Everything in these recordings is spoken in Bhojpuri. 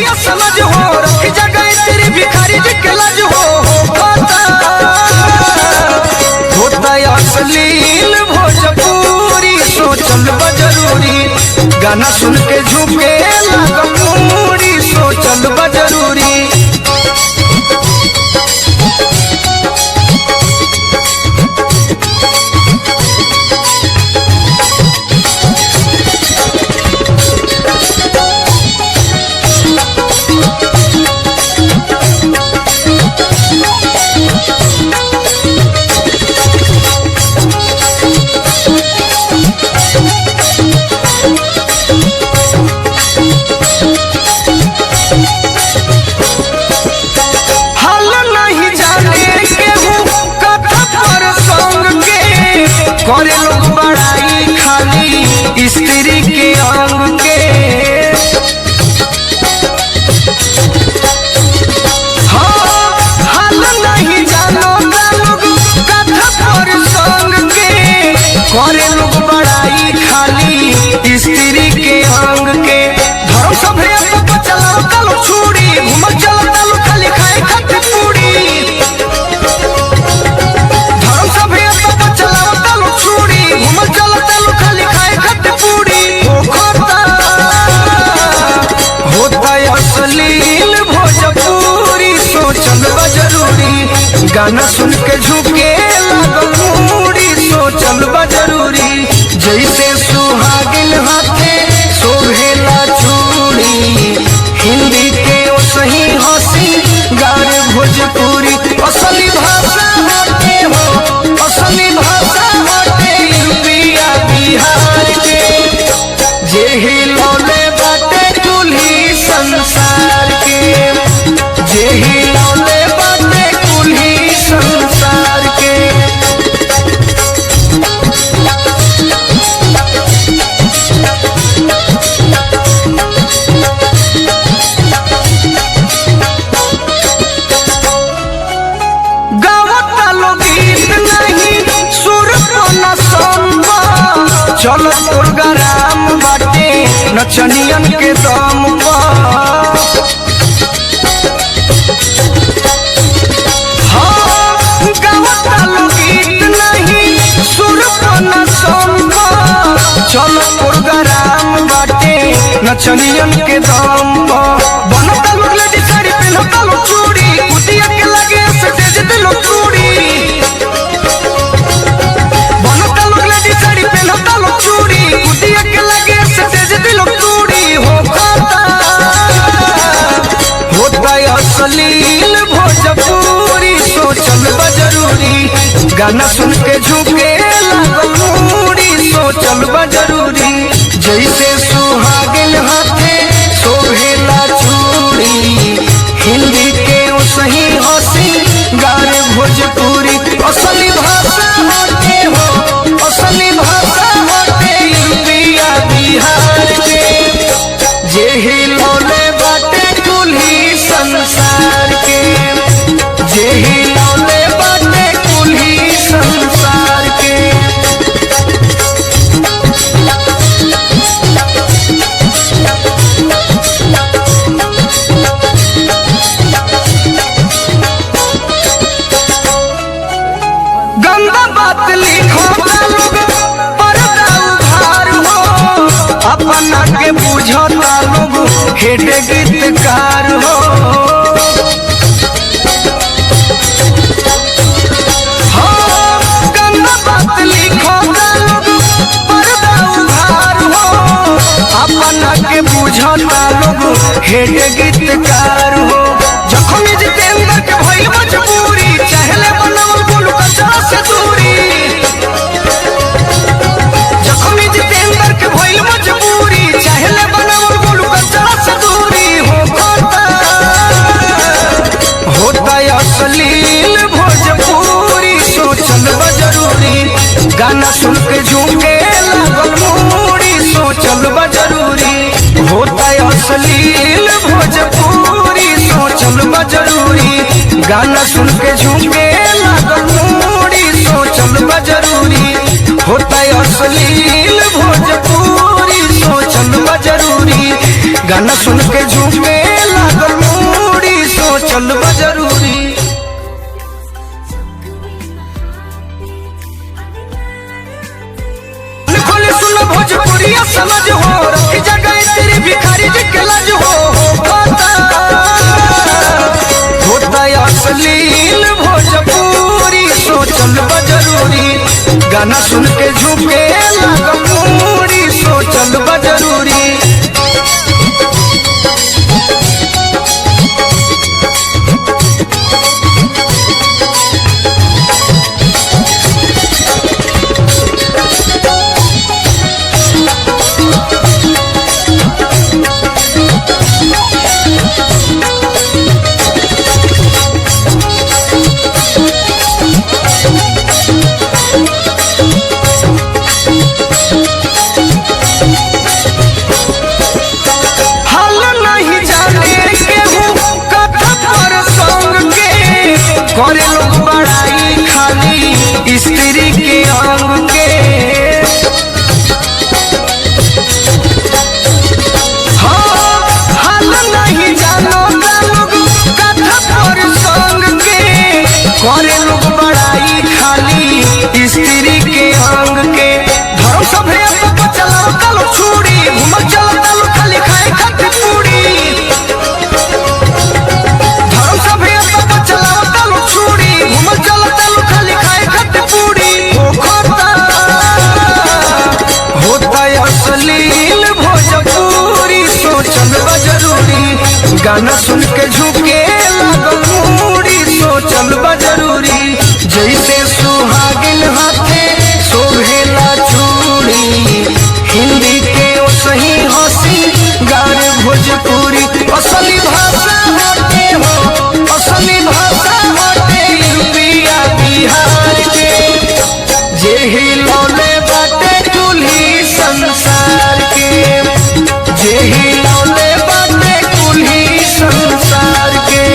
दुनिया समझ हो, रख जगह तेरी भिखारी जी के लाज हो होता अश्लील भोजपुरी सोचल बा जरूरी, गाना सुन के झुके लागल मूड़ी सोचल बा जरूरी। करे लोग बड़ाई खाली स्त्री के अंग के, हाँ हाल नहीं जानो लोग कथा पर संग के, करे लोग बड़ाई खाली स्त्री के अंग के। धर्म सभे चलाओ तालो छुड़ी, घूमल चलो तालो खाली खाए खाते पूड़ी, धर्म सभे चलाओ तालो छुड़ी, घूमल चलो तालो खाली खाए खाते पूड़ी होता अश्लील भोजपुरी सोचल बा जरूरी, गाना सुन के झुके लागल मूड़ी सोचल बा जरूरी। जैसे सुहागिन हाथे शोभेला चूड़ी, हिंदी के सही हंसी गार भोजपुरी असली भाषा होते हो, असली भाषा होते यूपिया बिहार के, जे हिलौले बाटे कुल्ही संसार के, जे हिलौले बाटे कुल्ही संसार के। चलो प्रोग्राम बाटे नचनियन के दम पर, हाँ गावता लोग गीत नहीं सुर न संभा, चलो प्रोग्राम बाटे नचनियन के दम पर। बनता लोग लेडी साड़ी पहनता लोग चूड़ी, कुटिया के लगे स्टेज पे लोग चूड़ी, बनता लोग लेडी साड़ी पहनता लोग चूड़ी, कुटिया के लगे स्टेज पे लोग चूड़ी होता अश्लील भोजपुरी सोचल बा जरूरी, गाना सुन के झुके लागल मूड़ी सोचल बा जरूरी। जैसे सुहागिन हाथे शोभेला चूड़ी, हिंदी के सही हंसी गार भोजपुरी असली भाषा होते हो, असली भाषा होते यूपिया बिहार के, जे हिलौले बाटे कुल्ही संसार के, जे हिलौले बाटे कुल्ही संसार के। गंदा बात लिखो लोग पर्दा उधार हो, अपना के बुझता लोग हेड गीतकार हो, हाँ गंदा बात लिखो लोग पर्दा उधार हो, अपना के बुझता लोग हेड गीतकार हो। जखमी जितेंद्र के भइल मजबूरी, चाहले बनावल बोलू कचरा से दूरी, जखमी जितेंद्र के भइल मजबूरी, चाहले बनावल बोलू कचरा से दूरी होता अश्लील भोजपुरी सोचल बा जरूरी, गाना सुन के झुके लागल मूड़ी सोचल बा जरूरी। होता अश्लील भोजपुरी सोचल बा जरूरी, गाना सुन के झुके लागल मूड़ी सोचल बा जरूरी। होता अश्लील भोजपुरी सोचल बा जरूरी, गाना सुन के झुके जरूरी। खोली सुनो भोजपुरिया समझ हो, रखी जगह तेरी भिखारी जी के लाज हो। होता अश्लील भोजपुरी सोचल बा जरूरी, गाना सुन के झुके लागल मूड़ी सोचल बा जरूरी। करे लोग बड़ाई खाली स्त्री के अंग के, हाँ हाल नहीं जानो लोग कथा पर संग के। करे लोग बड़ाई खाली स्त्री के अंग के, धर्म सभे चलाओ तालो छुड़ी, घूमल चलो तालो खाली खाए खाती पूरी। धर्म सभे चलाओ तालो छुड़ी, घूमल चलो तालो खाली खाए खाती पूरी। होता अश्लील भोजपुरी सोचल बा जरूरी, गाना सुन के झुके लागल मूड़ी सोचल बा जरूरी। जैसे सुहागिन हाथे शोभेला चूड़ी, हिंदी के ओ सही हंसी गार भोजपुरी। असली भाषा होते हो, असली भाषा होते यूपिया बिहार के, जे हिलौले बाटे कुल्ही संसार के, जे हिलौले बाटे कुल्ही संसार के।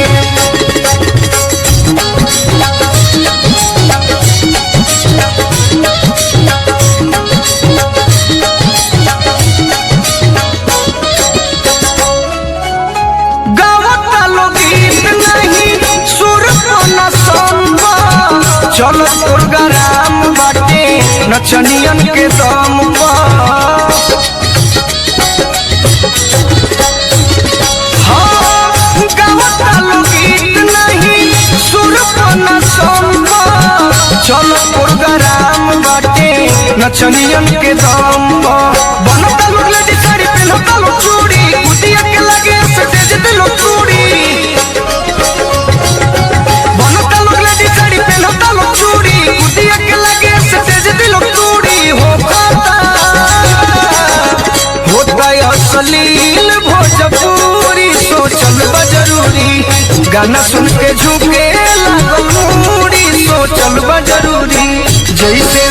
चलो प्रोग्राम बाटे नचनियन के दम पर, हाँ गावता लोग गीत नहीं सुर पना संभा। चलो प्रोग्राम बाटे नचनियन के दम पर, बनता लोग लेडी साड़ी पहनता लोग चूड़ी, कुटिया के लगे स्टेज पे लोग चूड़ी। कुटिया के लगे स्टेज दिलो चूड़ी हो खाता। होता अश्लील भोजपुरी सोचल बा जरूरी, गाना सुन के झुके लागल मूड़ी सोचल बा जरूरी। जैसे